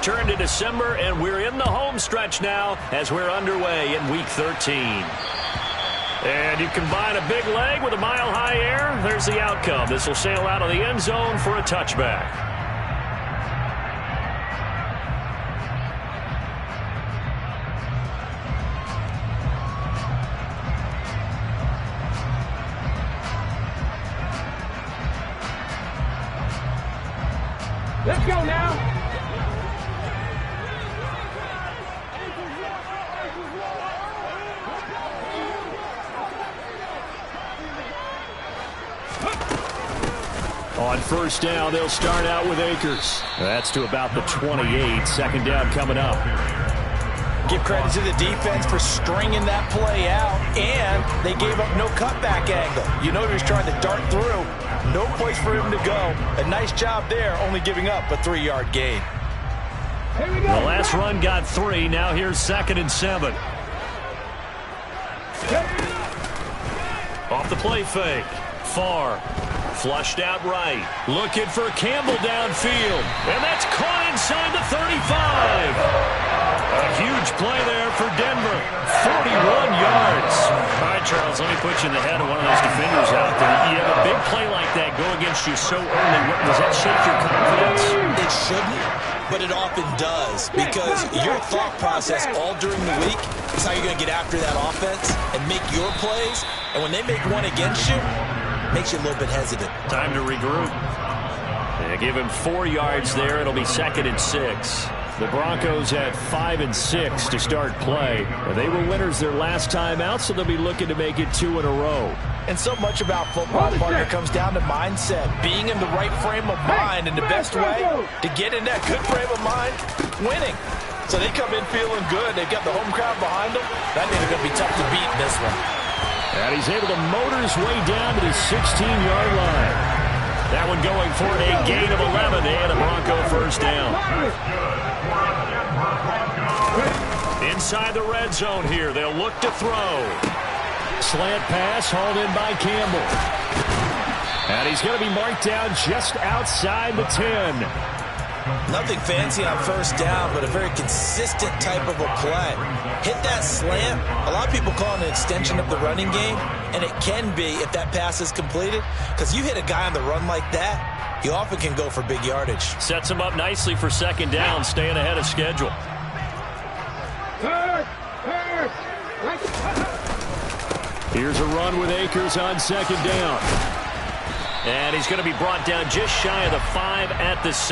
turn to December, and we're in the home stretch now as we're underway in Week 13. And you combine a big leg with a mile-high air, there's the outcome. This will sail out of the end zone for a touchback. Let's go now. On first down, they'll start out with Akers. That's to about the 28. Second down coming up. Give credit to the defense for stringing that play out, and they gave up no cutback angle. You know he was trying to dart through. No place for him to go. A nice job there, only giving up a 3-yard gain. Here we go. The last run got 3. Now here's 2nd and 7. Off the play fake. Far. Flushed out right. Looking for Campbell downfield. And that's caught inside the 35. A huge play there for Denver. 41 yards. All right, Charles, let me put you in the head of one of those defenders out there. You have a big play like that go against you so early. Does that shake your confidence? It shouldn't, but it often does, because your thought process all during the week is how you're going to get after that offense and make your plays. And when they make one against you, it makes you a little bit hesitant. Time to regroup. They give him 4 yards there. It'll be 2nd and 6. The Broncos had 5 and 6 to start play. They were winners their last time out, so they'll be looking to make it 2 in a row. And so much about football, partner, comes down to mindset. Being in the right frame of mind, and the best way to get in that good frame of mind, winning. So they come in feeling good. They've got the home crowd behind them. That means it's going to be tough to beat in this one. And he's able to motor his way down to the 16-yard line. That one going for a gain of 11 and a Bronco first down. Inside the red zone here, they'll look to throw. Slant pass hauled in by Campbell. And he's going to be marked down just outside the 10. Nothing fancy on first down, but a very consistent type of a play. Hit that slant. A lot of people call it an extension of the running game, and it can be if that pass is completed, because you hit a guy on the run like that, you often can go for big yardage. Sets him up nicely for 2nd down, staying ahead of schedule. Here's a run with Akers on 2nd down. And he's going to be brought down just shy of the 5 at the 6.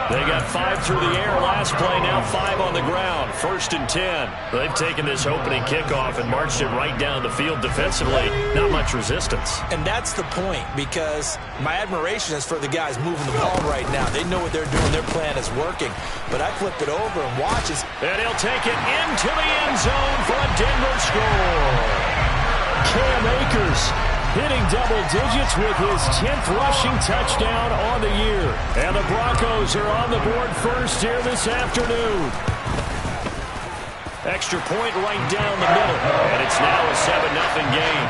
They got 5 through the air last play, now 5 on the ground. 1st and 10. They've taken this opening kickoff and marched it right down the field defensively. Not much resistance. And that's the point, because my admiration is for the guys moving the ball right now. They know what they're doing. Their plan is working. But I flip it over and watch it. And he'll take it into the end zone for a Denver score. Cam Akers hitting double digits with his 10th rushing touchdown on the year. And the Broncos are on the board first here this afternoon. Extra point right down the middle. And it's now a 7-0 game.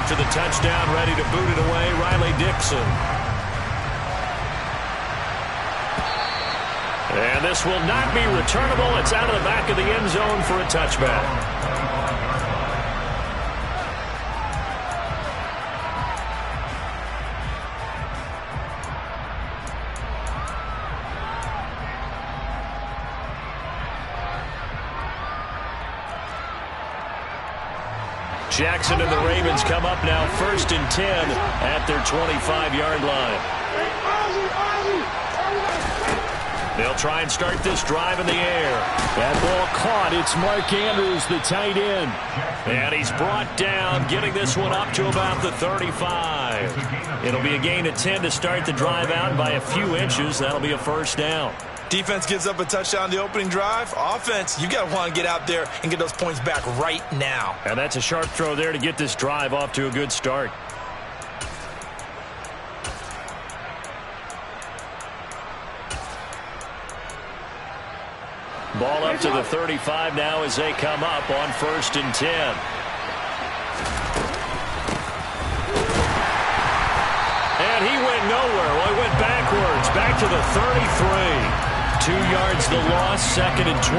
To the touchdown, ready to boot it away, Riley Dixon. And this will not be returnable. It's out of the back of the end zone for a touchback. Jackson and the Ravens come up now 1st and 10 at their 25-yard line. They'll try and start this drive in the air. That ball caught. It's Mark Andrews, the tight end. And he's brought down, getting this one up to about the 35. It'll be a gain of 10 to start the drive out by a few inches. That'll be a first down. Defense gives up a touchdown the opening drive. Offense, you got to want to get out there and get those points back right now. And that's a sharp throw there to get this drive off to a good start. Ball up to the 35 now as they come up on 1st and 10. And he went nowhere. Well, he went backwards, back to the 33. 2 yards the loss, 2nd and 12.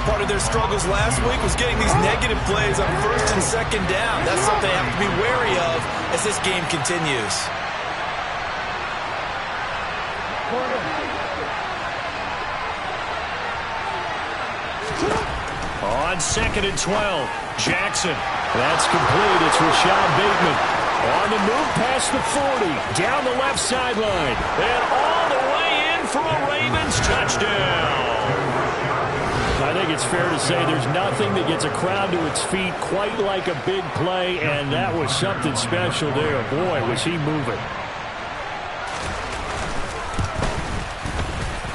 Part of their struggles last week was getting these negative plays on 1st and 2nd down. That's something they have to be wary of as this game continues. On 2nd and 12, Jackson. That's complete. It's Rashad Bateman. On the move past the 40, down the left sideline, and all the way in for a Ravens touchdown. I think it's fair to say there's nothing that gets a crowd to its feet quite like a big play, and that was something special there. Boy, was he moving.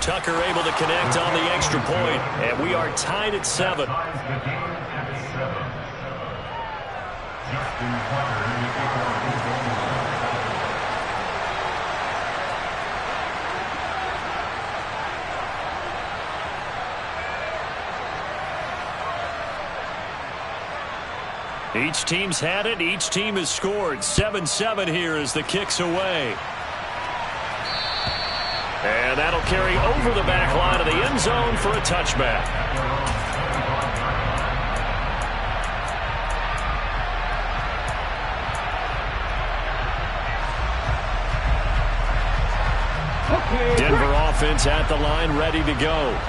Tucker able to connect on the extra point, and we are tied at 7. Each team's had it. Each team has scored. 7-7 here as the kick's away. And that'll carry over the back line of the end zone for a touchback. Denver offense at the line, ready to go.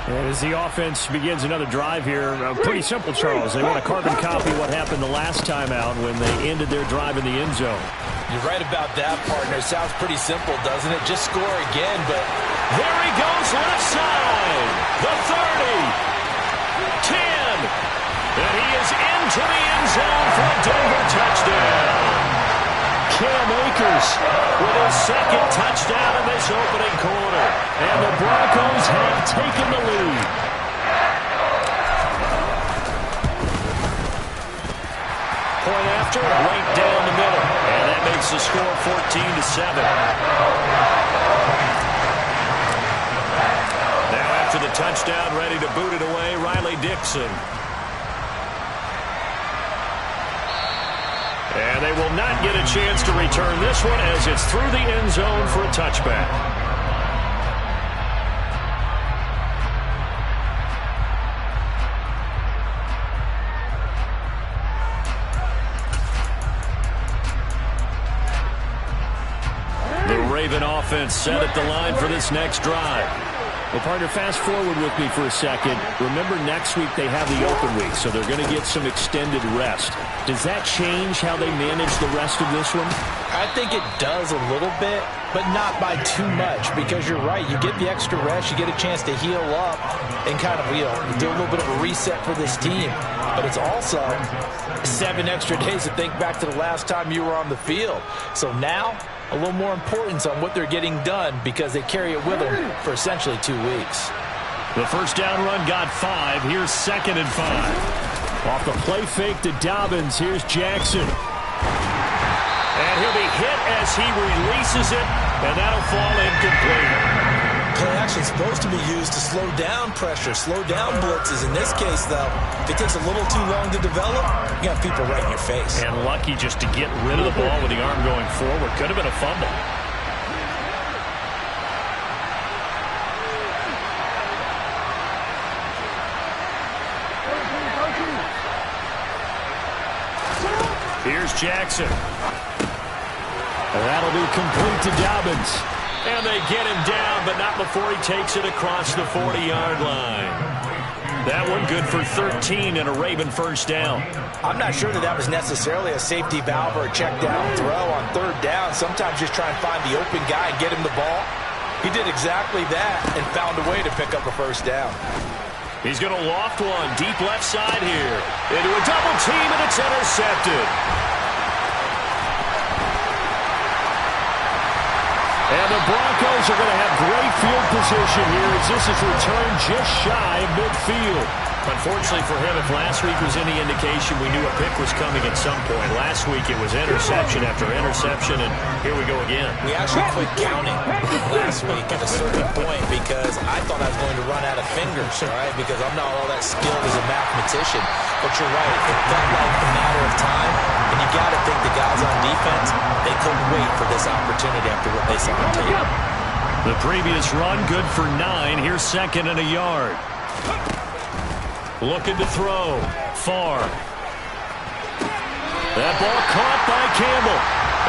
And as the offense begins another drive here, pretty simple, Charles. They want to carbon copy what happened the last time out when they ended their drive in the end zone. You're right about that, partner. Sounds pretty simple, doesn't it? Just score again, but there he goes left side. The 30. 10. And he is into the end zone for a Denver touchdown. Cam Akers with his 2nd touchdown in this opening quarter. And the Broncos have taken the lead. Point after, right down the middle. And that makes the score 14-7. Now after the touchdown, ready to boot it away, Riley Dixon. And they will not get a chance to return this one as it's through the end zone for a touchback. The Raven offense set at the line for this next drive. Well, partner, fast forward with me for a second. Remember, next week they have the open week, so they're going to get some extended rest. Does that change how they manage the rest of this one? I think it does a little bit, but not by too much, because you're right. You get the extra rest, you get a chance to heal up and kind of do a little bit of a reset for this team. But it's also 7 extra days to think back to the last time you were on the field. So now, a little more importance on what they're getting done because they carry it with them for essentially 2 weeks. The first down run got 5. Here's 2nd and 5. Off the play fake to Dobbins. Here's Jackson. And he'll be hit as he releases it, and that'll fall incomplete. Play action is supposed to be used to slow down pressure, slow down blitzes. In this case, though, if it takes a little too long to develop, you got people right in your face. And lucky just to get rid of the ball with the arm going forward. Could have been a fumble. Here's Jackson. That'll be complete to Dobbins. And they get him down, but not before he takes it across the 40-yard line. That one good for 13 and a Raven first down. I'm not sure that was necessarily a safety valve or a check down throw on 3rd down. Sometimes just try and find the open guy and get him the ball. He did exactly that and found a way to pick up a first down. He's going to loft one deep left side here. Into a double team, and it's intercepted. And the Broncos are going to have great field position here as this is returned just shy of midfield. Unfortunately for him, if last week was any indication, we knew a pick was coming at some point. Last week it was interception after interception, and here we go again. We actually quit counting last week at a certain point because I thought I was going to run out of fingers, all right, because I'm not all that skilled as a mathematician. But you're right, it felt like a matter of time, and you got to think the guys on defense, they couldn't wait for this opportunity after what they saw on tape. The previous run, good for 9. Here's second and a yard. Looking to throw. Far. That ball caught by Campbell.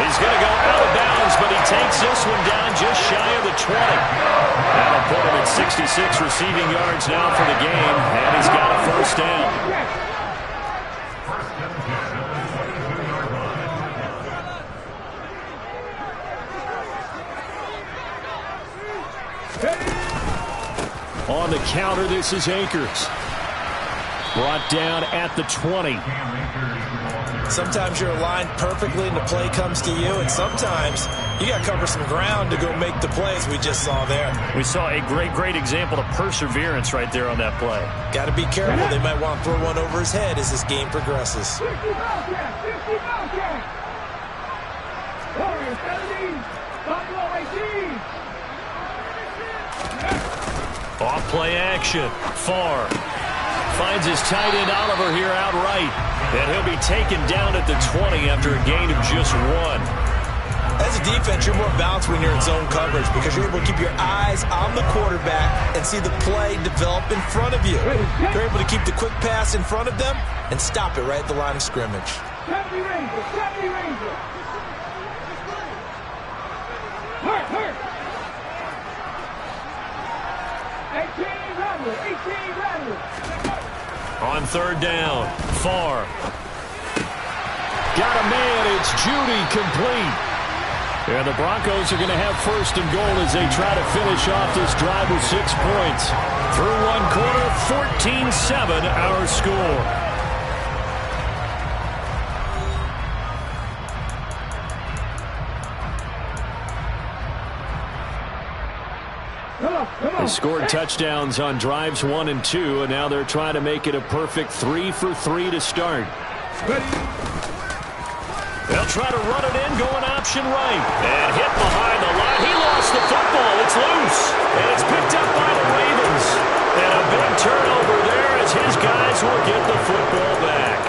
He's going to go out of bounds, but he takes this one down just shy of the 20. That'll put him at 66 receiving yards now for the game, and he's got a first down. On the counter, this is Akers. Brought down at the 20. Sometimes you're aligned perfectly and the play comes to you, and sometimes you got to cover some ground to go make the plays we just saw there. We saw a great example of perseverance right there on that play. Got to be careful. They might want to throw one over his head as this game progresses. Off play action. Far. Finds his tight end Oliver here outright. And he'll be taken down at the 20 after a gain of just 1. As a defense, you're more balanced when you're in zone coverage because you're able to keep your eyes on the quarterback and see the play develop in front of you. You're able to keep the quick pass in front of them and stop it right at the line of scrimmage. 70 Rangers, 70 Rangers. Hurt. 18 Rangers. On third down, Far. Got a man, it's Judy, complete. And the Broncos are going to have first and goal as they try to finish off this drive with 6 points. Through one quarter, 14-7 our score. They scored touchdowns on drives 1 and 2, and now they're trying to make it a perfect 3 for 3 to start. They'll try to run it in, going option right. And hit behind the line. He lost the football. It's loose. And it's picked up by the Ravens. And a big turnover there as his guys will get the football back.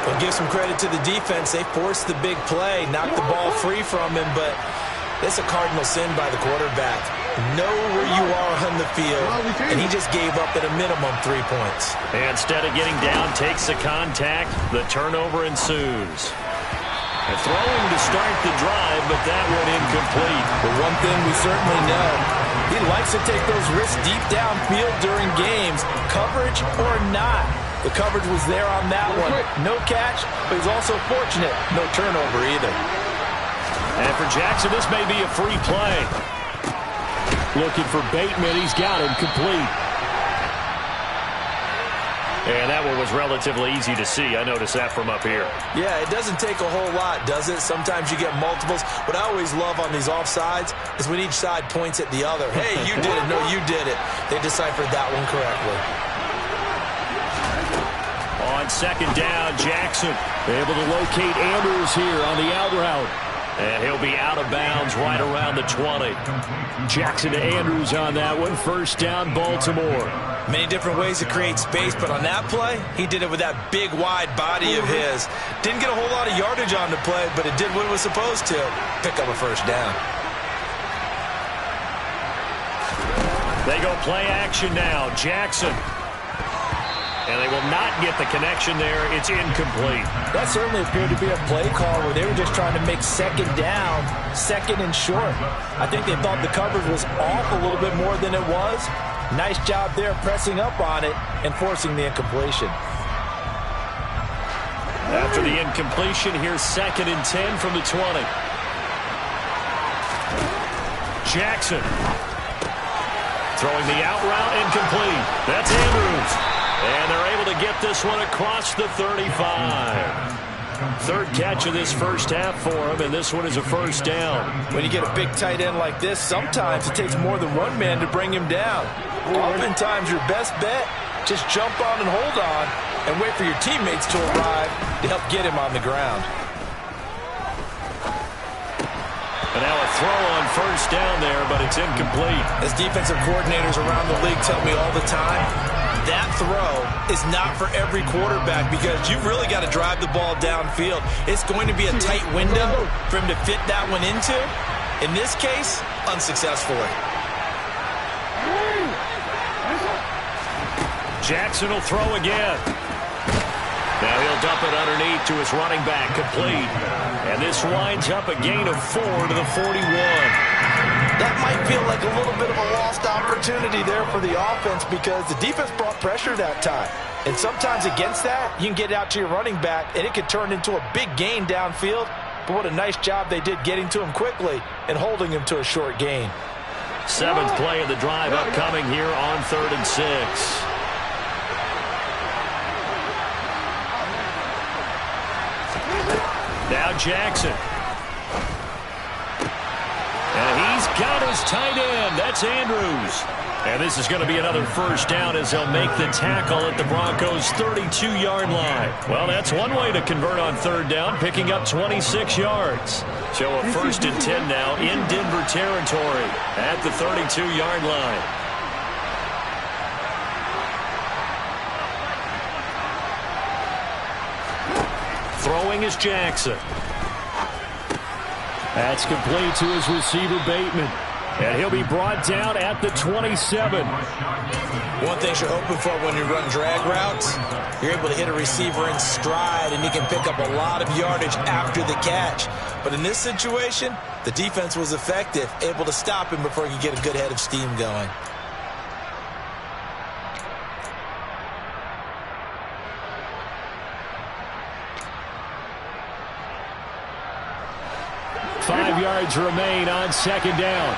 We'll give some credit to the defense. They forced the big play, knocked the ball free from him, but it's a cardinal sin by the quarterback. Know where you are on the field, and he just gave up at a minimum 3 points. And instead of getting down, takes the contact. The turnover ensues. And throwing to start the drive, but that one incomplete. But one thing we certainly know, he likes to take those risks deep downfield during games, coverage or not. The coverage was there on that one. No catch, but he's also fortunate. No turnover either. And for Jackson, this may be a free play. Looking for Bateman. He's got him complete. And that one was relatively easy to see. I noticed that from up here. Yeah, it doesn't take a whole lot, does it? Sometimes you get multiples. What I always love on these offsides is when each side points at the other. Hey, you did it. No, you did it. They deciphered that one correctly. On second down, Jackson able to locate Andrews here on the out route. And he'll be out of bounds right around the 20. Jackson to Andrews on that one. First down, Baltimore. Many different ways to create space, but on that play, he did it with that big, wide body of his. Didn't get a whole lot of yardage on the play, but it did what it was supposed to. Pick up a first down. They go play action now. Jackson. And they will not get the connection there. It's incomplete. That certainly appeared to be a play call where they were just trying to make second down, second and short. I think they thought the coverage was off a little bit more than it was. Nice job there pressing up on it and forcing the incompletion. After the incompletion, here's second and 10 from the 20. Jackson. Throwing the out route, incomplete. That's Andrews. And they're able to get this one across the 35. Third catch of this first half for him, and this one is a first down. When you get a big tight end like this, sometimes it takes more than one man to bring him down. Oftentimes, your best bet Just jump on and hold on and wait for your teammates to arrive to help get him on the ground. And now a throw on first down there, but it's incomplete. As defensive coordinators around the league tell me all the time, that throw is not for every quarterback because you've really got to drive the ball downfield. It's going to be a tight window for him to fit that one into. In this case, unsuccessfully. Jackson will throw again. Now he'll dump it underneath to his running back, complete. And this winds up a gain of 4 to the 41. That might feel like a little bit of a lost opportunity there for the offense because the defense brought pressure that time. And sometimes against that, you can get out to your running back, and it can turn into a big gain downfield. But what a nice job they did getting to him quickly and holding him to a short gain. 7th play of the drive upcoming here on 3rd and 6. Now Jackson. And he's got his tight end. That's Andrews. And this is going to be another first down as they'll make the tackle at the Broncos' 32-yard line. Well, that's one way to convert on 3rd down, picking up 26 yards. So a 1st and 10 now in Denver territory at the 32-yard line. Throwing is Jackson. That's complete to his receiver, Bateman. And he'll be brought down at the 27. One thing you're hoping for when you run drag routes, you're able to hit a receiver in stride, and he can pick up a lot of yardage after the catch. But in this situation, the defense was effective, able to stop him before he could get a good head of steam going. Five yards remain on 2nd down.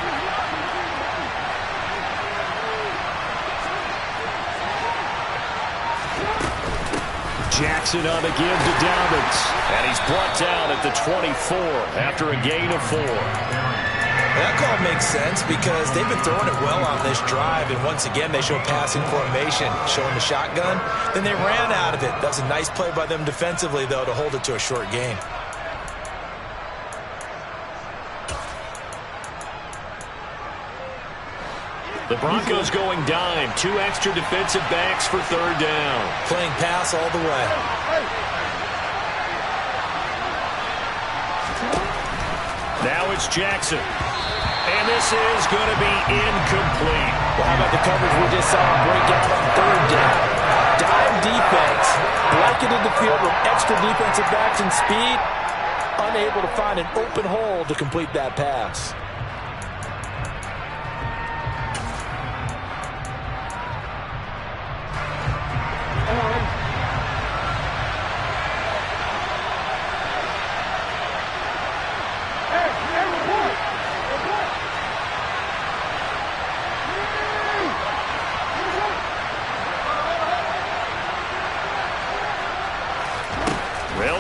Jackson on the give to Dobbins. And he's brought down at the 24 after a gain of 4. That call makes sense because they've been throwing it well on this drive, and once again they show passing formation, showing the shotgun. Then they ran out of it. That was a nice play by them defensively, though, to hold it to a short gain. The Broncos going dime. 2 extra defensive backs for 3rd down. Playing pass all the way. Now it's Jackson. And this is going to be incomplete. Well, how about the coverage we just saw break out on 3rd down? Dime defense. Blanketed the field with extra defensive backs and speed. Unable to find an open hole to complete that pass.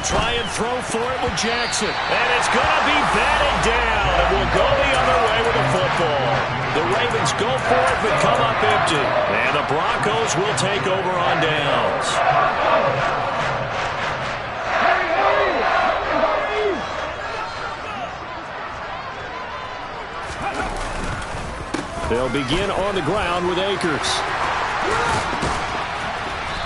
Try and throw for it with Jackson. And it's going to be batted down. And will go the other way with the football. The Ravens go for it but come up empty. And the Broncos will take over on downs. They'll begin on the ground with Akers.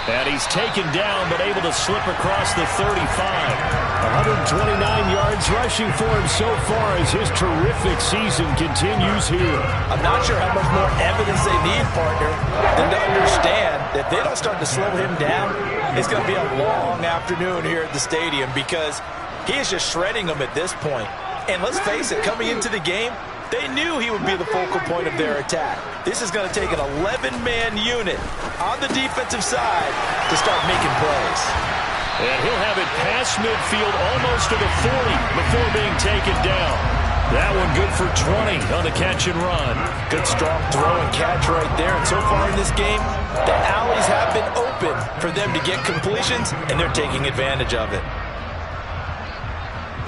And he's taken down, but able to slip across the 35. 129 yards rushing for him so far as his terrific season continues here. I'm not sure how much more evidence they need, partner, than to understand that if they don't start to slow him down, it's going to be a long afternoon here at the stadium because he is just shredding them at this point. And let's face it, coming into the game, they knew he would be the focal point of their attack. This is going to take an 11-man unit on the defensive side to start making plays. And he'll have it past midfield almost to the 40 before being taken down. That one good for 20 on the catch and run. Good strong throw and catch right there. And so far in this game, the alleys have been open for them to get completions, and they're taking advantage of it.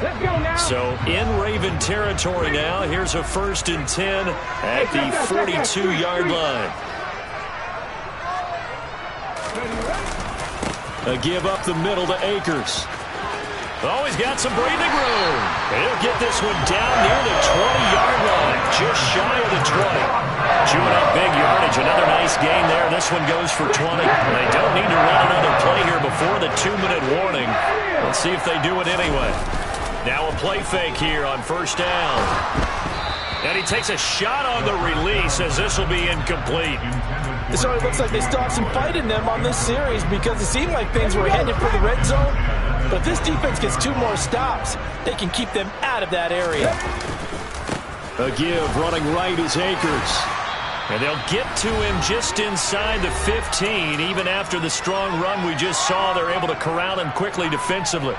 Let's go now. So in Raven territory now. Here's a 1st and 10 at the 42-yard line. A give up the middle to Akers. Oh, he's got some breathing room. He'll get this one down near the 20-yard line, just shy of the 20. Chewing up big yardage. Another nice gain there. This one goes for 20. They don't need to run another play here before the 2-minute warning. Let's see if they do it anyway. Now a play fake here on first down. And he takes a shot on the release as this will be incomplete. This already looks like they still have some fight in them on this series because it seemed like things were headed for the red zone. But if this defense gets 2 more stops, they can keep them out of that area. A give running right is Akers. And they'll get to him just inside the 15. Even after the strong run we just saw, they're able to corral him quickly defensively.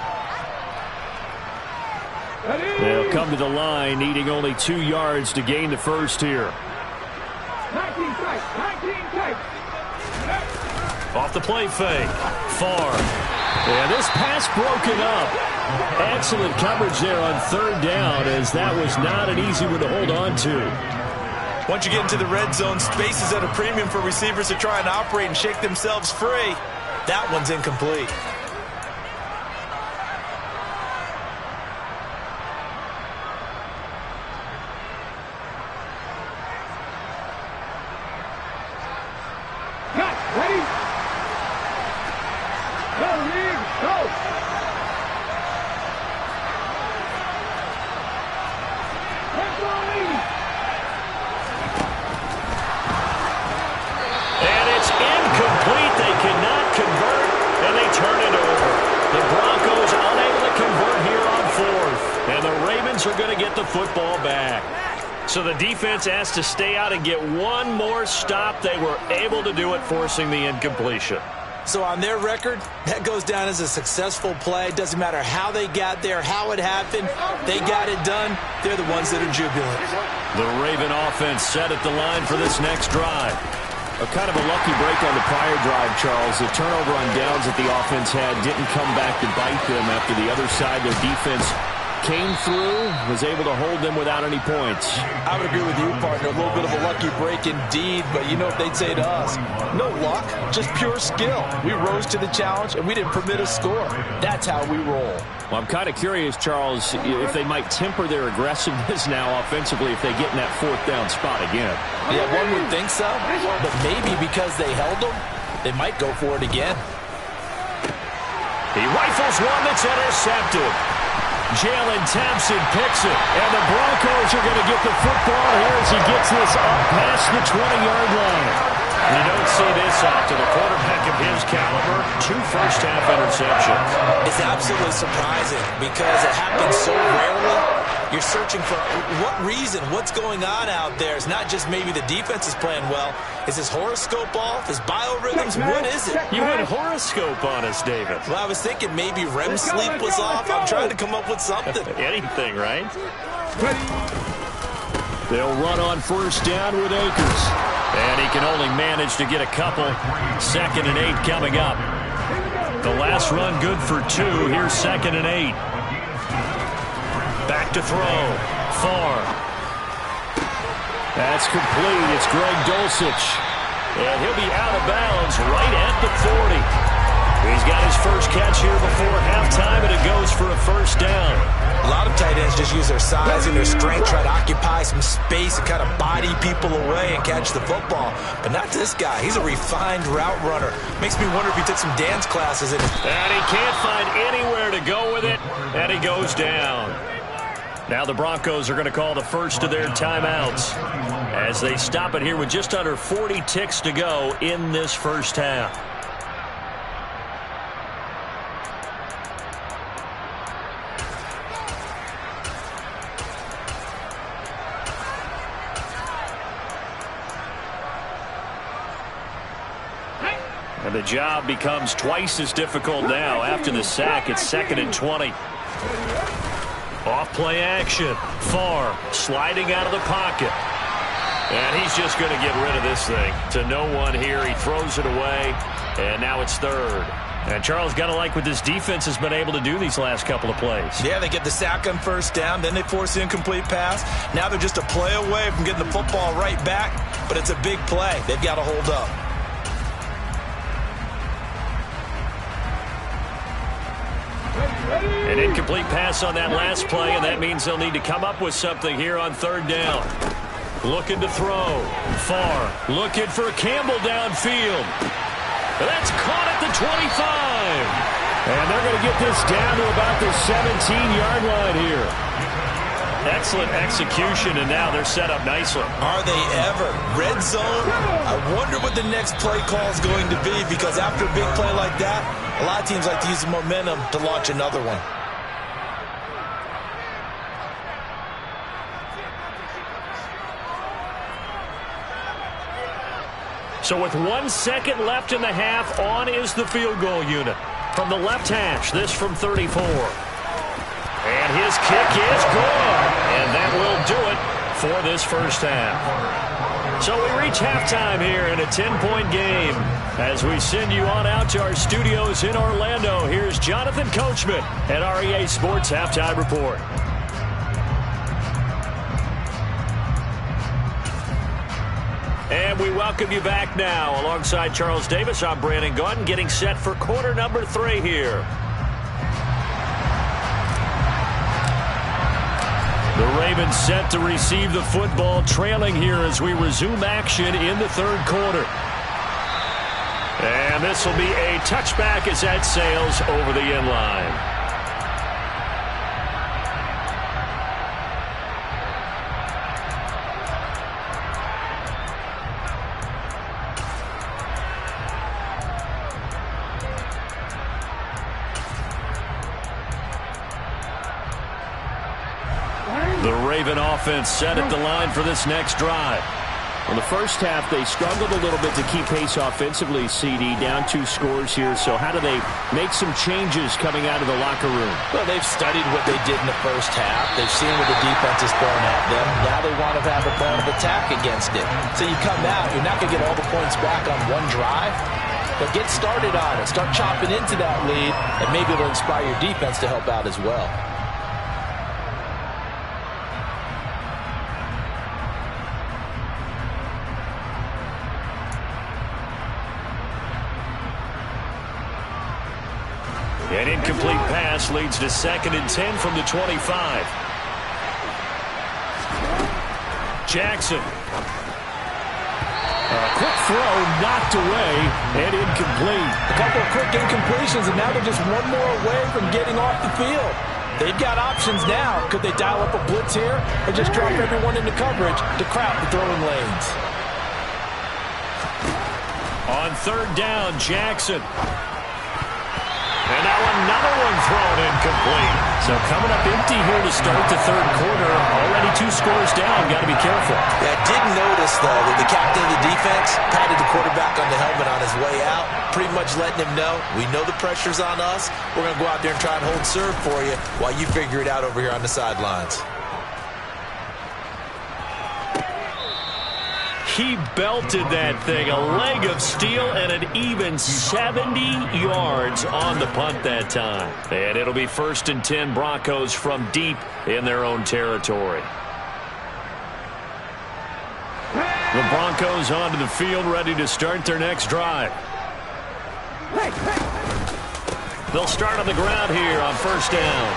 They'll come to the line, needing only 2 yards to gain the first here. 19 tight, 19 tight. Off the play fake. Far. And this pass broken up. Excellent coverage there on third down, as that was not an easy one to hold on to. Once you get into the red zone, space is at a premium for receivers to try and operate and shake themselves free. That one's incomplete. Are going to get the football back. So the defense has to stay out and get one more stop. They were able to do it, forcing the incompletion. So on their record, that goes down as a successful play. Doesn't matter how they got there, how it happened. They got it done. They're the ones that are jubilant. The Raven offense set at the line for this next drive. A kind of a lucky break on the prior drive, Charles. The turnover on downs that the offense had didn't come back to bite them after the other side. Their defense came through, was able to hold them without any points. I would agree with you, partner. A little bit of a lucky break indeed, but you know what they'd say to us? No luck, just pure skill. We rose to the challenge, and we didn't permit a score. That's how we roll. Well, I'm kind of curious, Charles, if they might temper their aggressiveness now offensively if they get in that fourth down spot again. Yeah, one would think so, but maybe because they held them, they might go for it again. He rifles one that's intercepted. Jalen Thompson picks it, and the Broncos are going to get the football here as he gets this up past the 20-yard line. You don't see this often. A quarterback of his caliber, 2 first-half interceptions. It's absolutely surprising because it happens so rarely. You're searching for what reason, what's going on out there. It's not just maybe the defense is playing well. Is his horoscope off? His biorhythms? What is it? You went horoscope on us, David. Well, I was thinking maybe REM sleep was off. I'm trying to come up with something. Anything, right? They'll run on first down with Akers. And he can only manage to get a couple. 2nd and 8 coming up. The last run good for 2. Here's 2nd and 8. Back to throw. Far. That's complete. It's Greg Dulcich. And he'll be out of bounds right at the 40. He's got his first catch here before halftime, and it goes for a first down. A lot of tight ends just use their size and their strength, try to occupy some space and kind of body people away and catch the football. But not this guy. He's a refined route runner. Makes me wonder if he took some dance classes. And he can't find anywhere to go with it, and he goes down. Now the Broncos are going to call the first of their timeouts as they stop it here with just under 40 ticks to go in this first half. And the job becomes twice as difficult now. After the sack, it's 2nd and 20. Off play action. Far, sliding out of the pocket. And he's just going to get rid of this thing. To no one here. He throws it away. And now it's 3rd. And Charles, got to like what this defense has been able to do these last couple of plays. Yeah, they get the sack on first down. Then they force the incomplete pass. Now they're just a play away from getting the football right back. But it's a big play. They've got to hold up. An incomplete pass on that last play, and that means they'll need to come up with something here on third down. Looking to throw. Far. Looking for Campbell downfield. That's caught at the 25. And they're going to get this down to about the 17-yard line here. Excellent execution, and now they're set up nicely. Are they ever? Red zone? I wonder what the next play call is going to be, because after a big play like that, a lot of teams like to use the momentum to launch another one. So with 1 second left in the half, on is the field goal unit. From the left hash, this from 34. And his kick is good. And that will do it for this first half. So we reach halftime here in a 10-point game. As we send you on out to our studios in Orlando, here's Jonathan Coachman at REA Sports Halftime Report. And we welcome you back now. Alongside Charles Davis, I'm Brandon Gaudin, getting set for quarter number 3 here. The Ravens set to receive the football, trailing here as we resume action in the third quarter. And this will be a touchback as that sails over the end line. The Raven offense set at the line for this next drive. In the first half, they struggled a little bit to keep pace offensively, CD, down 2 scores here. So how do they make some changes coming out of the locker room? Well, they've studied what they did in the first half. They've seen what the defense is throwing at them. Now they want to have a plan of attack against it. So you come out, you're not going to get all the points back on one drive, but get started on it. Start chopping into that lead, and maybe it'll inspire your defense to help out as well. An incomplete pass leads to 2nd and 10 from the 25. Jackson. A quick throw knocked away and incomplete. A couple of quick incompletions, and now they're just one more away from getting off the field. They've got options now. Could they dial up a blitz here or just drop everyone into coverage to crowd the throwing lanes? On third down, Jackson. And now another one thrown incomplete. So coming up empty here to start the third quarter. Already 2 scores down. Got to be careful. Yeah, I did notice, though, that the captain of the defense patted the quarterback on the helmet on his way out, pretty much letting him know, we know the pressure's on us. We're going to go out there and try and hold serve for you while you figure it out over here on the sidelines. He belted that thing, a leg of steel, and an even 70 yards on the punt that time. And it'll be 1st and 10 Broncos from deep in their own territory. The Broncos onto the field, ready to start their next drive. They'll start on the ground here on 1st down.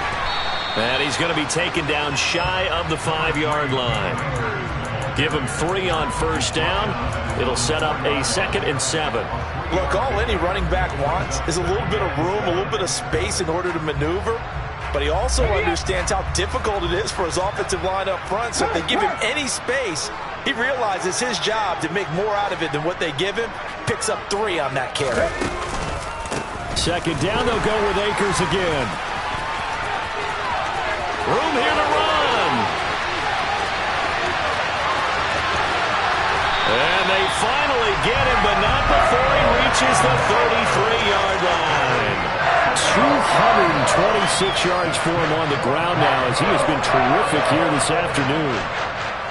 And he's going to be taken down shy of the 5-yard line. Give him 3 on 1st down. It'll set up a 2nd and 7. Look, all any running back wants is a little bit of room, a little bit of space in order to maneuver. But he also understands how difficult it is for his offensive line up front. So if they give him any space, he realizes his job to make more out of it than what they give him. Picks up 3 on that carry. 2nd down, they'll go with Akers again. Room here to run. And they finally get him, but not before he reaches the 33-yard line. 226 yards for him on the ground now, as he has been terrific here this afternoon.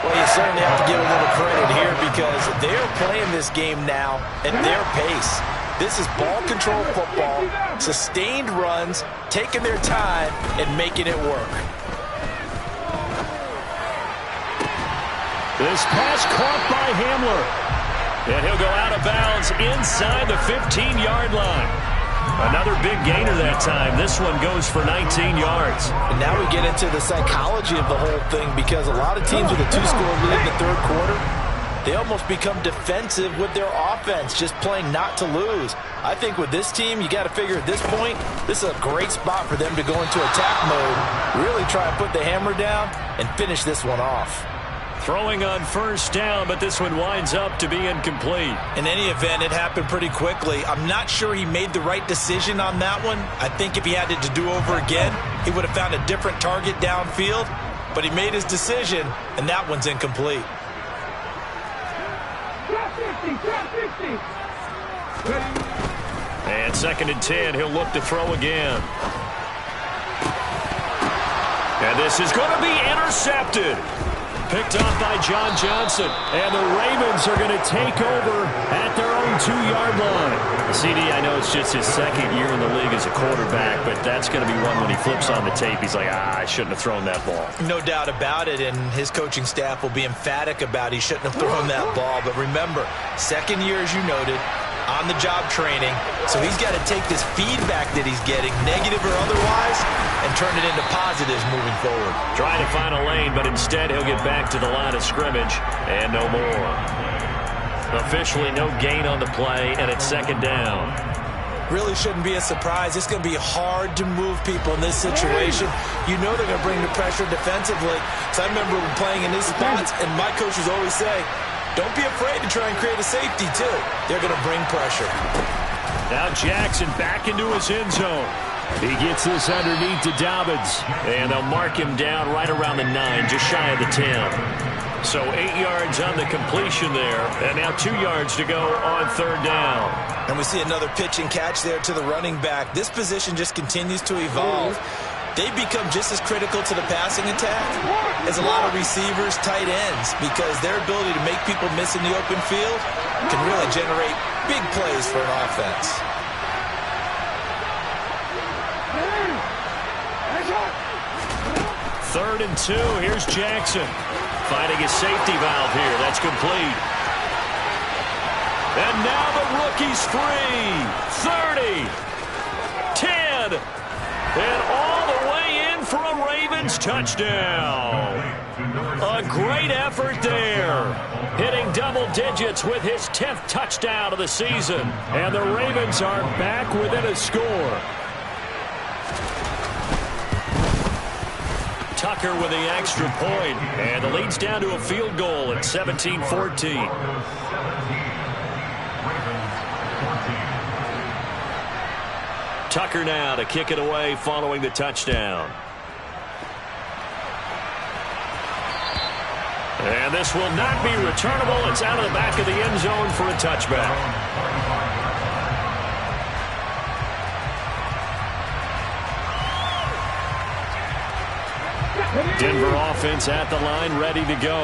Well, you certainly have to give a little credit here because they're playing this game now at their pace. This is ball control football, sustained runs, taking their time and making it work. This pass caught by Hamler. And he'll go out of bounds inside the 15-yard line. Another big gainer that time. This one goes for 19 yards. And now we get into the psychology of the whole thing, because a lot of teams with a 2-score lead in the third quarter, they almost become defensive with their offense, just playing not to lose. I think with this team, you got to figure at this point, this is a great spot for them to go into attack mode, really try and put the hammer down and finish this one off. Throwing on first down, but this one winds up to be incomplete. In any event, it happened pretty quickly. I'm not sure he made the right decision on that one. I think if he had it to do over again, he would have found a different target downfield, but he made his decision, and that one's incomplete. And 2nd and 10, he'll look to throw again. And this is going to be intercepted. Picked off by John Johnson. And the Ravens are going to take over at their own 2-yard line. CD, I know it's just his 2nd year in the league as a quarterback, but that's going to be one when he flips on the tape. He's like, I shouldn't have thrown that ball. No doubt about it, and his coaching staff will be emphatic about he shouldn't have thrown that ball. But remember, 2nd year, as you noted, on-the-job training, so he's got to take this feedback that he's getting, negative or otherwise, and turn it into positives moving forward. Trying to find a lane, but instead he'll get back to the line of scrimmage, and no more. Officially no gain on the play, and it's 2nd down. Really shouldn't be a surprise. It's going to be hard to move people in this situation. You know they're going to bring the pressure defensively. So I remember playing in these spots, and my coaches always say, don't be afraid to try and create a safety, too. They're going to bring pressure. Now Jackson back into his end zone. He gets this underneath to Dobbins. And they'll mark him down right around the 9, just shy of the 10. So 8 yards on the completion there. And now 2 yards to go on 3rd down. And we see another pitch and catch there to the running back. This position just continues to evolve. They become just as critical to the passing attack as a lot of receivers, tight ends, because their ability to make people miss in the open field can really generate big plays for an offense. Third and 2. Here's Jackson. Finding his safety valve here. That's complete. And now the rookie's free. 30. 10. And all the way in for a Ravens touchdown. A great effort there. Hitting double digits with his 10th touchdown of the season. And the Ravens are back within a score. Tucker with the extra point. And the lead's down to a field goal at 17-14. Tucker now to kick it away following the touchdown. And this will not be returnable. It's out of the back of the end zone for a touchback. Denver offense at the line, ready to go.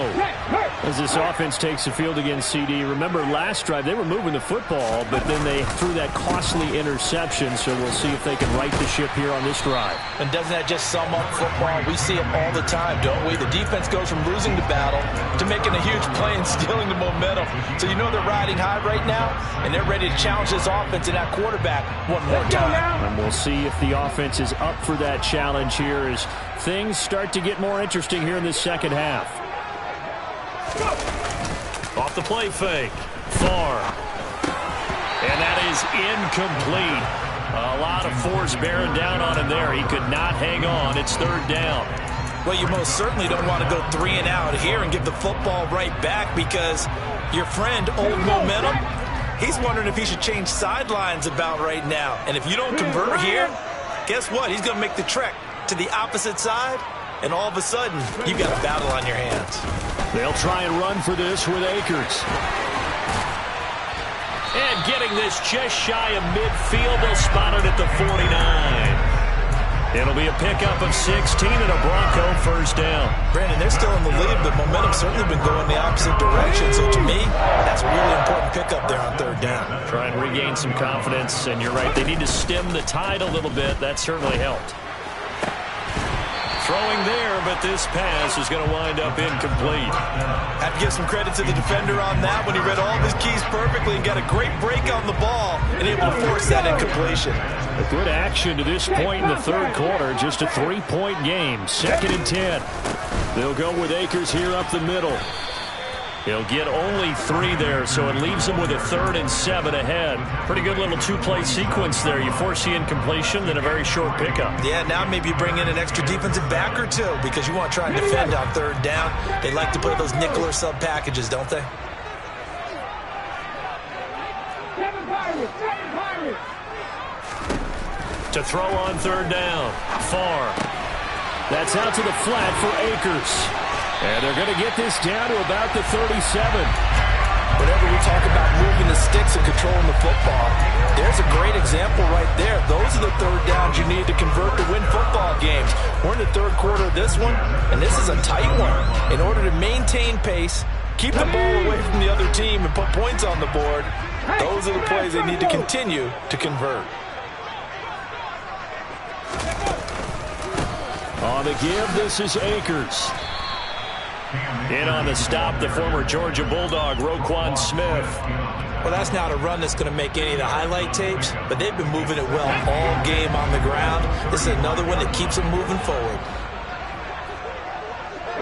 As this offense takes the field against CD, remember last drive they were moving the football, but then they threw that costly interception, so we'll see if they can right the ship here on this drive. And doesn't that just sum up football? We see it all the time, don't we? The defense goes from losing the battle to making a huge play and stealing the momentum. So you know they're riding high right now, and they're ready to challenge this offense and that quarterback one more time. And we'll see if the offense is up for that challenge here as things start to get more interesting here in this second half. Off the play fake. Far. And that is incomplete. A lot of force bearing down on him there. He could not hang on. It's 3rd down. Well, you most certainly don't want to go 3 and out here and give the football right back, because your friend, Old Momentum, he's wondering if he should change sidelines about right now. And if you don't convert here, guess what? He's going to make the trek to the opposite side, and all of a sudden, you've got a battle on your hands. They'll try and run for this with Akers. And getting this just shy of midfield, they'll spot it at the 49. It'll be a pickup of 16 and a Bronco first down. Brandon, they're still in the lead, but momentum's certainly been going the opposite direction. So to me, that's a really important pickup there on 3rd down. Try and regain some confidence, and you're right, they need to stem the tide a little bit. That certainly helped. throwing there, but this pass is going to wind up incomplete. Have to give some credit to the defender on that when he read all of his keys perfectly and got a great break on the ball and able to force that incompletion. A good action to this point in the third quarter. Just a 3-point game. 2nd and 10. They'll go with Akers here up the middle. He'll get only 3 there, so it leaves him with a 3rd and 7 ahead. Pretty good little 2-play sequence there. You force the incompletion, then a very short pickup. Yeah, now maybe you bring in an extra defensive back or two because you want to try and defend on 3rd down. They like to play those nickel or sub packages, don't they? To throw on 3rd down. Far. That's out to the flat for Akers. And they're going to get this down to about the 37. Whenever we talk about moving the sticks and controlling the football, there's a great example right there. Those are the 3rd downs you need to convert to win football games. We're in the 3rd quarter of this one, and this is a tight one. In order to maintain pace, keep the ball away from the other team, and put points on the board, those are the plays they need to continue to convert. On the give, this is Akers. In on the stop, the former Georgia Bulldog, Roquan Smith. Well, that's not a run that's going to make any of the highlight tapes, but they've been moving it well all game on the ground. This is another one that keeps them moving forward.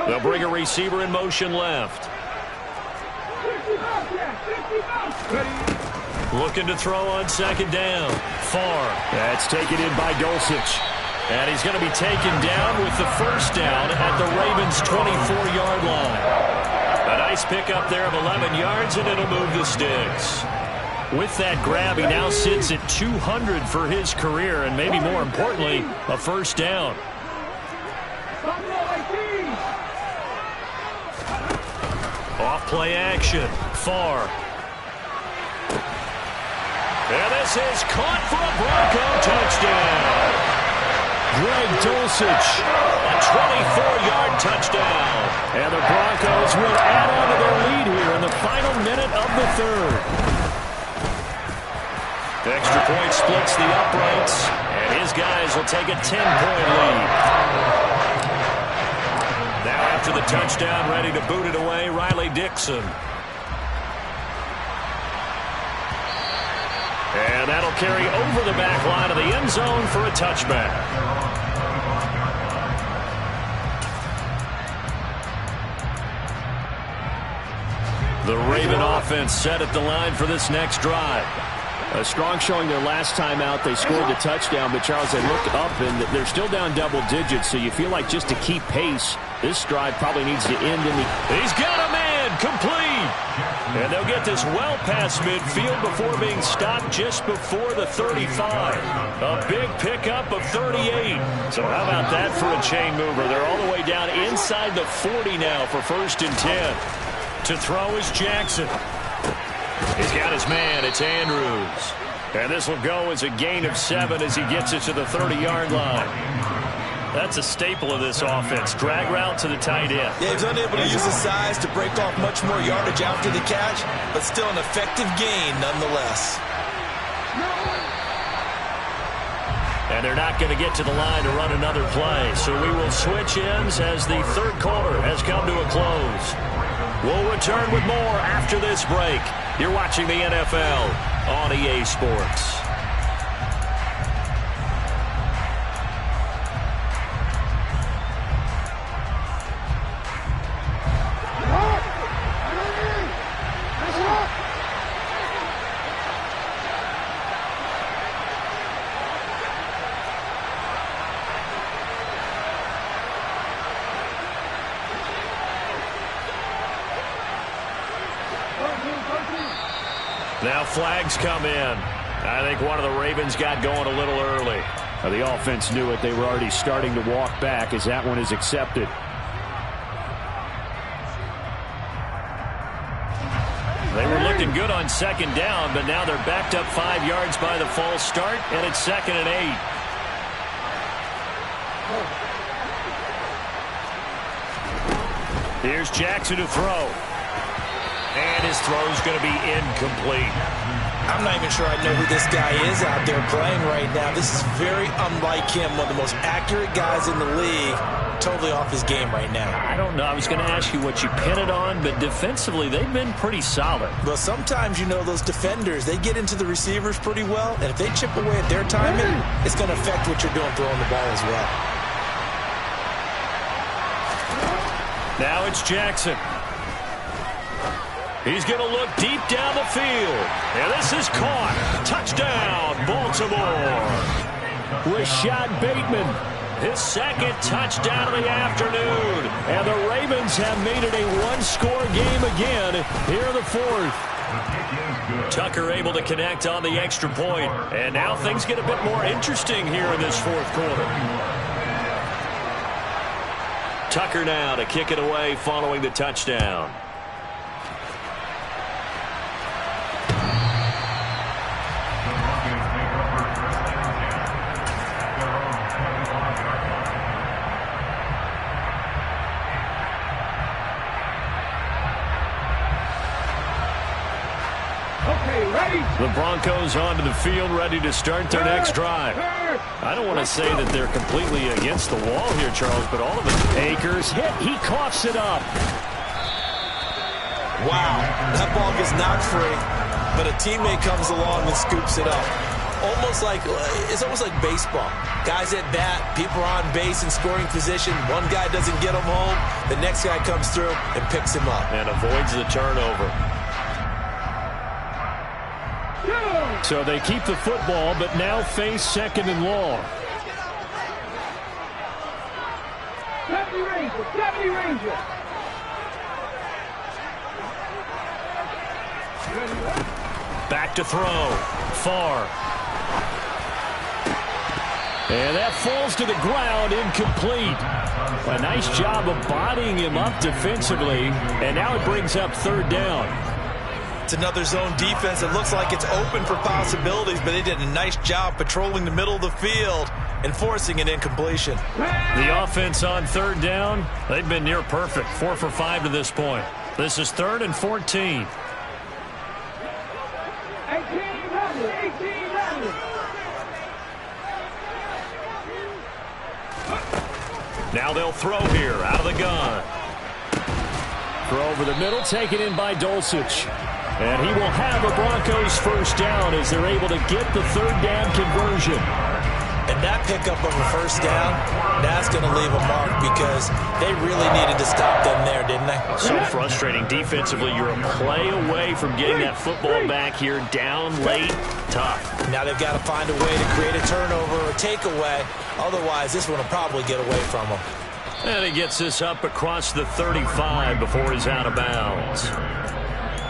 They'll bring a receiver in motion left. Looking to throw on 2nd down. Far. That's taken in by Dulcich. And he's going to be taken down with the 1st down at the Ravens' 24-yard line. A nice pickup there of 11 yards, and it'll move the sticks. With that grab, he now sits at 200 for his career, and maybe more importantly, a 1st down. Off play action. Far. And this is caught for a Bronco touchdown. Greg Dulcich. A 24-yard touchdown. And the Broncos will add on to their lead here in the final minute of the 3rd. The extra point splits the uprights, and his guys will take a 10-point lead. Now after the touchdown, ready to boot it away, Riley Dixon. And that'll carry over the back line of the end zone for a touchback. The Raven offense set at the line for this next drive. A strong showing their last time out. They scored the touchdown, but Charles, they looked up, and they're still down double digits, so you feel like just to keep pace, this drive probably needs to end in the... He's got a man, complete! And they'll get this well past midfield before being stopped just before the 35. A big pickup of 38. So how about that for a chain mover? They're all the way down inside the 40 now for 1st and 10. To throw is Jackson. He's got his man. It's Andrews. And this will go as a gain of 7 as he gets it to the 30-yard line. That's a staple of this offense. Drag route to the tight end. Yeah, he's unable to use his size to break off much more yardage after the catch, but still an effective gain nonetheless. And they're not going to get to the line to run another play. So we will switch ends as the 3rd quarter has come to a close. We'll return with more after this break. You're watching the NFL on EA Sports. Now flags come in. I think one of the Ravens got going a little early. The offense knew it. They were already starting to walk back as that one is accepted. They were looking good on 2nd down, but now they're backed up 5 yards by the false start, and it's 2nd and 8. Here's Jackson to throw. And his throw's going to be incomplete. I'm not even sure I know who this guy is out there playing right now. This is very unlike him, one of the most accurate guys in the league. Totally off his game right now. I don't know. I was going to ask you what you pin it on, but defensively, they've been pretty solid. Well, sometimes, you know, those defenders, they get into the receivers pretty well, and if they chip away at their timing, it's going to affect what you're doing throwing the ball as well. Now it's Jackson. He's going to look deep down the field. And this is caught. Touchdown, Baltimore. Rashad Bateman. His second touchdown of the afternoon. And the Ravens have made it a one-score game again here in the fourth. Tucker able to connect on the extra point. And now things get a bit more interesting here in this fourth quarter. Tucker now to kick it away following the touchdown. The Broncos onto the field, ready to start their next drive. I don't want to say that they're completely against the wall here, Charles, but all of it. Akers hit. He coughs it up. Wow, that ball gets knocked free, but a teammate comes along and scoops it up. It's almost like baseball. Guys at bat, people are on base in scoring position. One guy doesn't get him home. The next guy comes through and picks him up. And avoids the turnover. So they keep the football, but now face second and long. 70 Rangers, 70 Rangers. Back to throw. Far. And that falls to the ground, incomplete. A nice job of bodying him up defensively, and now it brings up third down. It's another zone defense. It looks like it's open for possibilities, but they did a nice job patrolling the middle of the field and forcing an incompletion. The offense on third down, they've been near perfect. 4 for 5 to this point. This is 3rd and 14. 1800. Now they'll throw here out of the gun. Throw over the middle, taken in by Dulcich. And he will have a Broncos first down as they're able to get the third down conversion. And that pickup of a first down, that's going to leave a mark because they really needed to stop them there, didn't they? So frustrating defensively. You're a play away from getting that football back here down late. Tough. Now they've got to find a way to create a turnover or takeaway. Otherwise, this one will probably get away from them. And he gets this up across the 35 before he's out of bounds.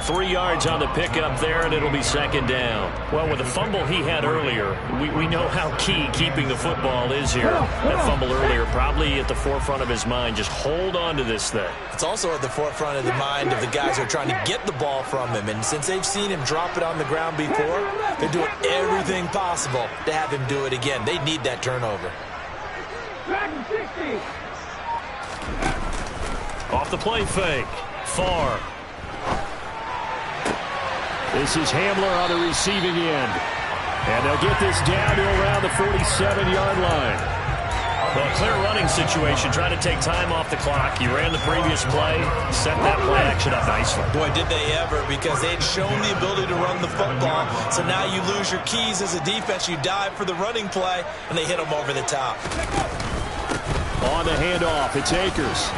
3 yards on the pickup there, and it'll be second down. Well, with the fumble he had earlier, we know how key keeping the football is here. That fumble earlier probably at the forefront of his mind. Just hold on to this thing. It's also at the forefront of the mind of the guys who are trying to get the ball from him. And since they've seen him drop it on the ground before, they're doing everything possible to have him do it again. They need that turnover. Off the play fake. Far. This is Hamler on the receiving end. And they'll get this down to around the 47-yard line. Well, clear running situation. Trying to take time off the clock. He ran the previous play. Set that play action up nicely. Boy, did they ever, because they'd shown the ability to run the football. So now you lose your keys as a defense. You dive for the running play, and they hit them over the top. On the handoff, it's Akers.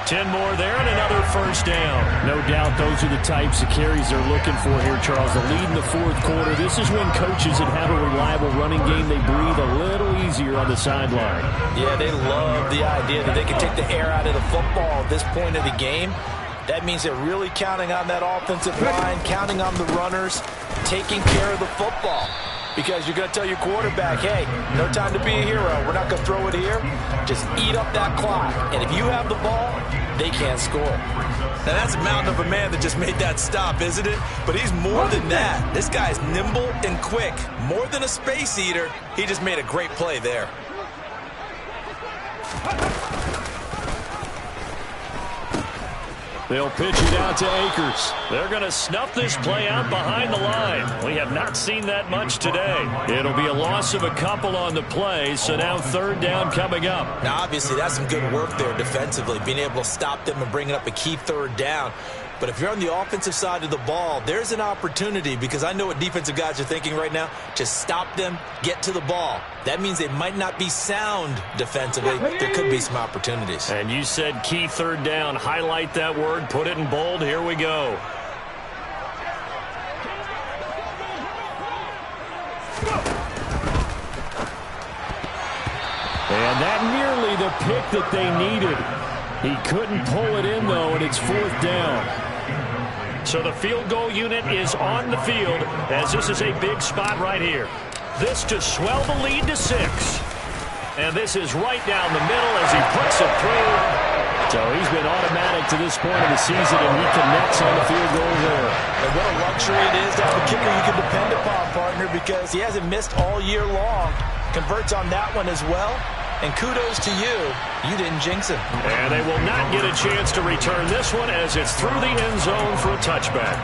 10 more there and another first down. No doubt those are the types of carries they're looking for here, Charles. The lead in the fourth quarter. This is when coaches that have a reliable running game, they breathe a little easier on the sideline. Yeah, they love the idea that they can take the air out of the football at this point of the game. That means they're really counting on that offensive line, counting on the runners, taking care of the football. Because you're going to tell your quarterback, hey, no time to be a hero. We're not going to throw it here. Just eat up that clock. And if you have the ball, they can't score. Now, that's a mountain of a man that just made that stop, isn't it? But he's more than that. This guy's nimble and quick. More than a space eater. He just made a great play there. They'll pitch it out to Akers. They're going to snuff this play out behind the line. We have not seen that much today. It'll be a loss of a couple on the play, so now third down coming up. Now, obviously, that's some good work there defensively, being able to stop them and bringing up a key third down. But if you're on the offensive side of the ball, there's an opportunity, because I know what defensive guys are thinking right now. Just stop them, get to the ball. That means they might not be sound defensively. There could be some opportunities. And you said key third down. Highlight that word. Put it in bold. Here we go. And that nearly the pick that they needed. He couldn't pull it in, though, and it's fourth down. So the field goal unit is on the field, as this is a big spot right here. This to swell the lead to 6. And this is right down the middle as he puts it through. So he's been automatic to this point of the season, and he connects on the field goal there. And what a luxury it is to have a kicker you can depend upon, partner, because he hasn't missed all year long. Converts on that one as well. And kudos to you. You didn't jinx him. And they will not get a chance to return this one as it's through the end zone for a touchback.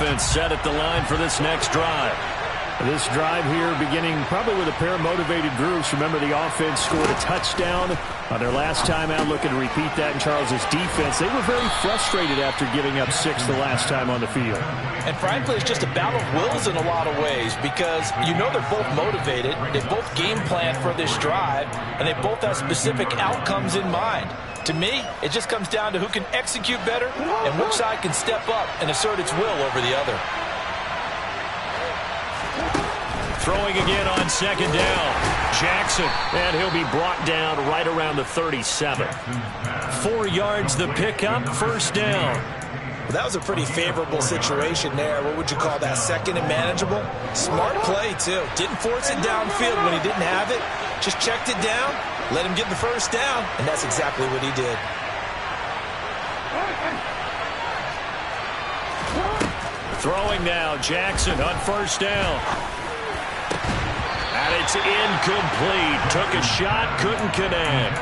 Offense set at the line for this next drive. This drive here beginning probably with a pair of motivated groups. Remember, the offense scored a touchdown on their last time out. Looking to repeat that in Charles's defense. They were very frustrated after giving up 6 the last time on the field. And frankly, it's just a battle of wills in a lot of ways, because you know they're both motivated. They both game planned for this drive, and they both have specific outcomes in mind. To me, it just comes down to who can execute better and which side can step up and assert its will over the other. Throwing again on second down. Jackson, and he'll be brought down right around the 37. 4 yards the pickup, first down. Well, that was a pretty favorable situation there. What would you call that? Second and manageable? Smart play, too. Didn't force it downfield when he didn't have it. Just checked it down, let him get the first down, and that's exactly what he did. Throwing now, Jackson on first down. And it's incomplete. Took a shot, couldn't connect.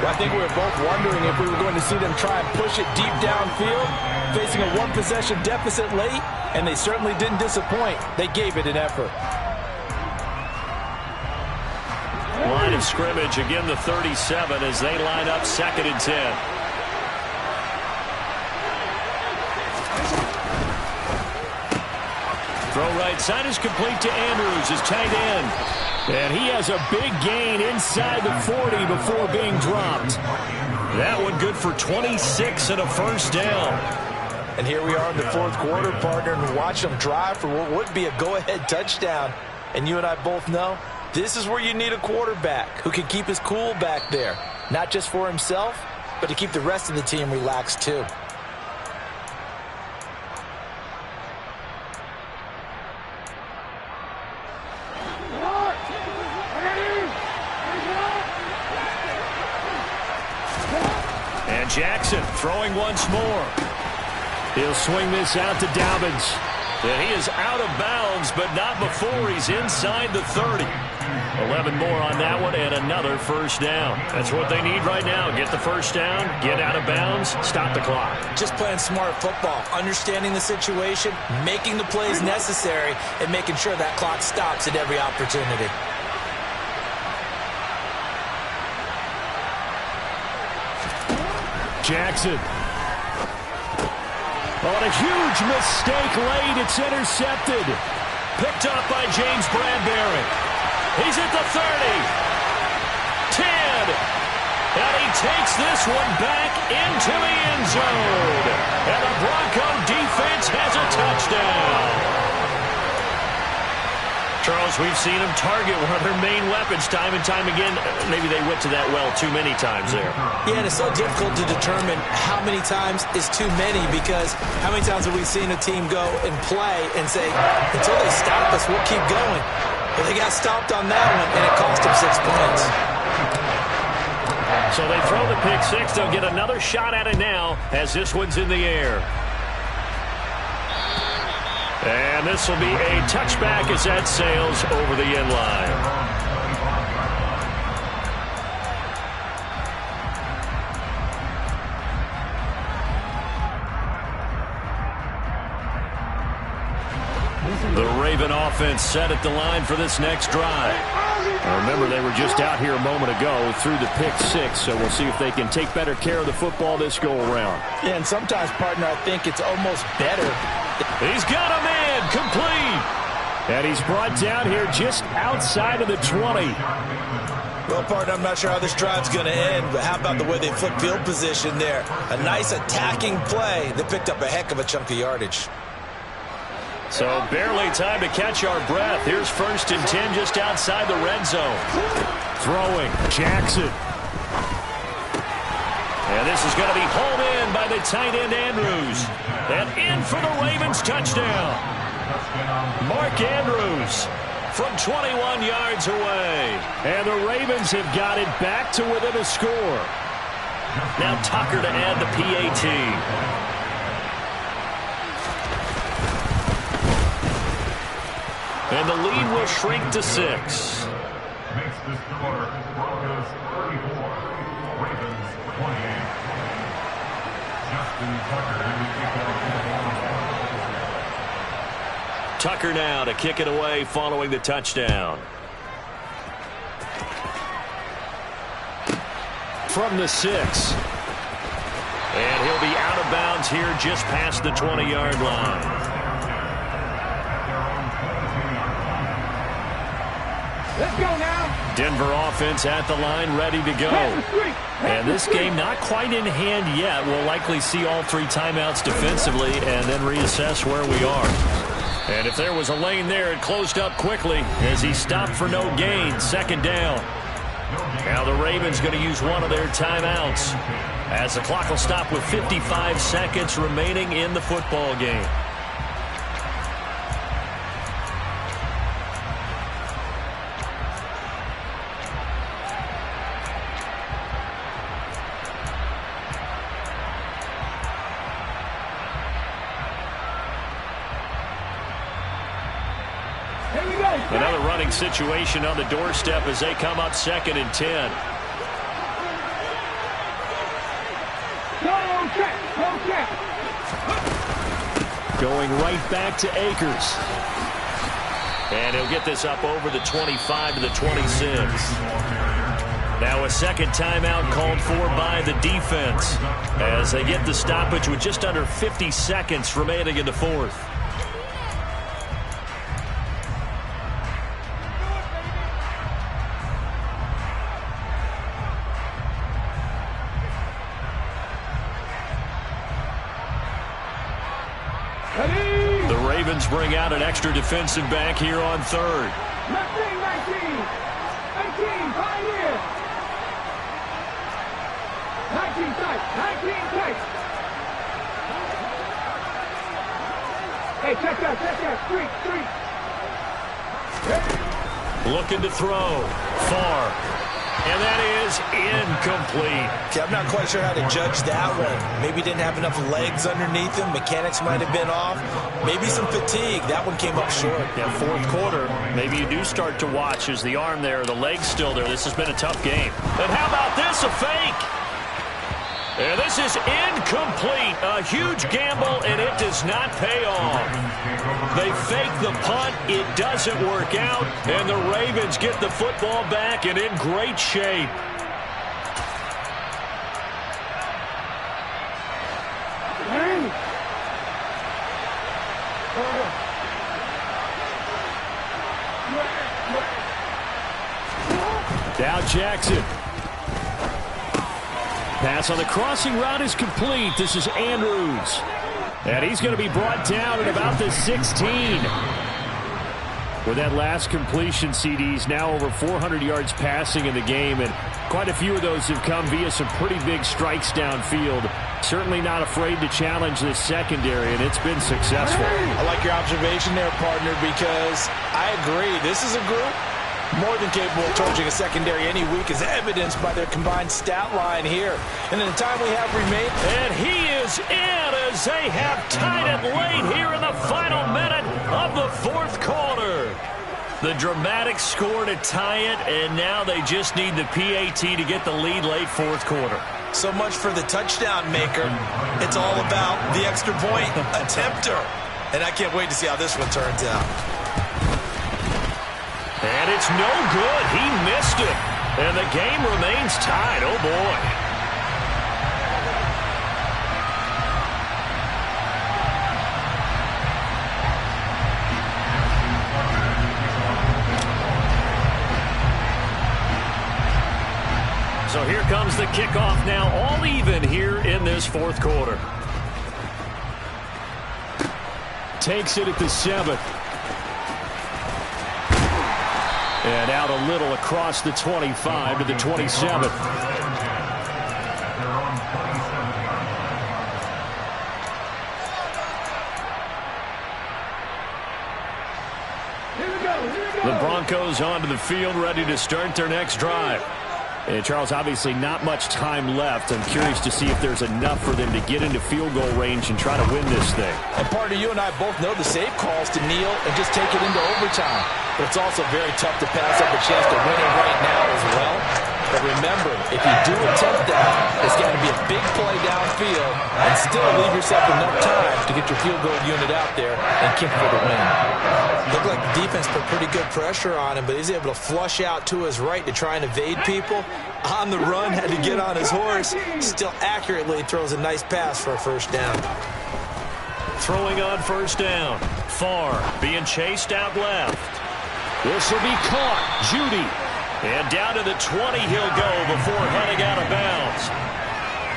Well, I think we were both wondering if we were going to see them try and push it deep downfield, facing a one-possession deficit late, and they certainly didn't disappoint. They gave it an effort. Line of scrimmage, again the 37 as they line up second and 10. Throw right side is complete to Andrews, his tight end. And he has a big gain inside the 40 before being dropped. That one good for 26 and a first down. And here we are in the fourth quarter, partner, and watch them drive for what would be a go-ahead touchdown. And you and I both know this is where you need a quarterback who can keep his cool back there. Not just for himself, but to keep the rest of the team relaxed too. And Jackson throwing once more. He'll swing this out to Dobbins. And he is out of bounds, but not before he's inside the 30. 11 more on that one, and another first down. That's what they need right now. Get the first down, get out of bounds, stop the clock. Just playing smart football, understanding the situation, making the plays necessary, and making sure that clock stops at every opportunity. Jackson. On a huge mistake late, it's intercepted. Picked up by James Bradbury. He's at the 30. 10. And he takes this one back into the end zone. And the Bronco defense has a touchdown. Charles, we've seen them target one of their main weapons time and time again. Maybe they went to that well too many times there. Yeah, and it's so difficult to determine how many times is too many, because how many times have we seen a team go and play and say, until they stop us, we'll keep going. But they got stopped on that one, and it cost them 6 points. So they throw the pick six. They'll get another shot at it now as this one's in the air. And this will be a touchback as that sails over the end line. The Raven offense set at the line for this next drive. Remember, they were just out here a moment ago through the pick six, so we'll see if they can take better care of the football this go-around. Yeah, and sometimes, partner, I think it's almost better. He's got a man, complete. And he's brought down here just outside of the 20. Well, partner, I'm not sure how this drive's going to end, but how about the way they flip field position there? A nice attacking play that picked up a heck of a chunk of yardage. So barely time to catch our breath. Here's 1st and 10 just outside the red zone. Throwing, Jackson. And this is going to be hauled in by the tight end Andrews. And in for the Ravens touchdown. Mark Andrews from 21 yards away. And the Ravens have got it back to within a score. Now Tucker to add the PAT. And the lead will shrink to 6. Makes the score Broncos 34, Ravens 28. Justin Tucker. Tucker now to kick it away following the touchdown. From the 6. And he'll be out of bounds here just past the 20-yard line. Let's go now. Denver offense at the line, ready to go. And this game not quite in hand yet. We'll likely see all 3 timeouts defensively and then reassess where we are. And if there was a lane there, it closed up quickly as he stopped for no gain. 2nd down. Now the Ravens going to use one of their timeouts as the clock will stop with 55 seconds remaining in the football game. Another running situation on the doorstep as they come up 2nd and 10. Going right back to Akers. And he'll get this up over the 25 to the 26. Now a 2nd timeout called for by the defense as they get the stoppage with just under 50 seconds remaining in the 4th. The Ravens bring out an extra defensive back here on 3rd. 19, 18, pioneer. 19 tight, 19 tight. Hey, check that, street. Looking to throw. Far. And that is incomplete. Okay, I'm not quite sure how to judge that one. Maybe didn't have enough legs underneath him. Mechanics might have been off. Maybe some fatigue. That one came up short. Yeah, 4th quarter, maybe you do start to watch as the arm there, the leg's still there. This has been a tough game. And how about this, a fake? And this is incomplete. A huge gamble, and it does not pay off. They fake the punt. It doesn't work out, and the Ravens get the football back and in great shape. Now Jackson. Pass on the crossing route is complete. This is Andrews. And he's going to be brought down at about the 16. With that last completion, CDs now over 400 yards passing in the game, and quite a few of those have come via some pretty big strikes downfield. Certainly not afraid to challenge this secondary, and it's been successful. I like your observation there, partner, because I agree. This is a group More than capable of torching a secondary any week, as evidenced by their combined stat line here. And in the time we have remaining, and he is in as they have tied it late here in the final minute of the fourth quarter. The dramatic score to tie it, and now they just need the PAT to get the lead late fourth quarter. So much for the touchdown maker. It's all about the extra point attempter. And I can't wait to see how this one turns out. And it's no good. He missed it. And the game remains tied. Oh, boy. So here comes the kickoff now, all even here in this fourth quarter. Takes it at the 7. And out a little across the 25 to the 27. The Broncos onto the field, ready to start their next drive. And Charles, obviously not much time left. I'm curious to see if there's enough for them to get into field goal range and try to win this thing. And partner, you and I both know the safe calls to kneel and just take it into overtime. But it's also very tough to pass up a chance to win it right now as well. But remember, if you do attempt that, it's got to be a big play downfield and still leave yourself enough time to get your field goal unit out there and kick for the win. Looked like the defense put pretty good pressure on him, but he's able to flush out to his right to try and evade people. On the run, had to get on his horse. Still accurately throws a nice pass for a first down. Throwing on first down. Farr being chased out left. This will be caught. Judy. And down to the 20 he'll go before heading out of bounds.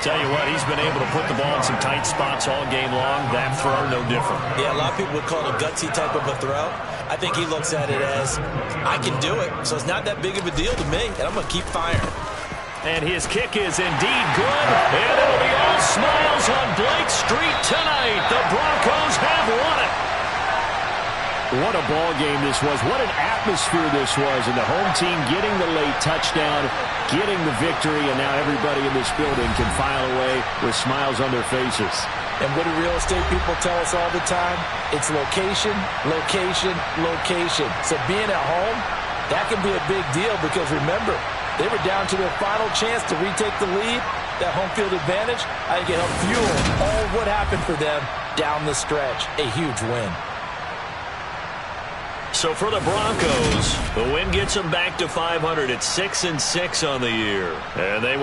Tell you what, he's been able to put the ball in some tight spots all game long. That throw, no different. Yeah, a lot of people would call it a gutsy type of a throw. I think he looks at it as, I can do it, so it's not that big of a deal to me, and I'm going to keep firing. And his kick is indeed good, and it'll be all smiles on Blake Street tonight. The Broncos have won it. What a ball game this was. What an atmosphere this was. And the home team getting the late touchdown, getting the victory, and now everybody in this building can file away with smiles on their faces. And what do real estate people tell us all the time? It's location, location, location. So being at home, that can be a big deal because remember, they were down to their final chance to retake the lead. That home field advantage, I think it helped fuel all what happened for them down the stretch. A huge win. So for the Broncos, the win gets them back to 500 at 6-6 on the year. And they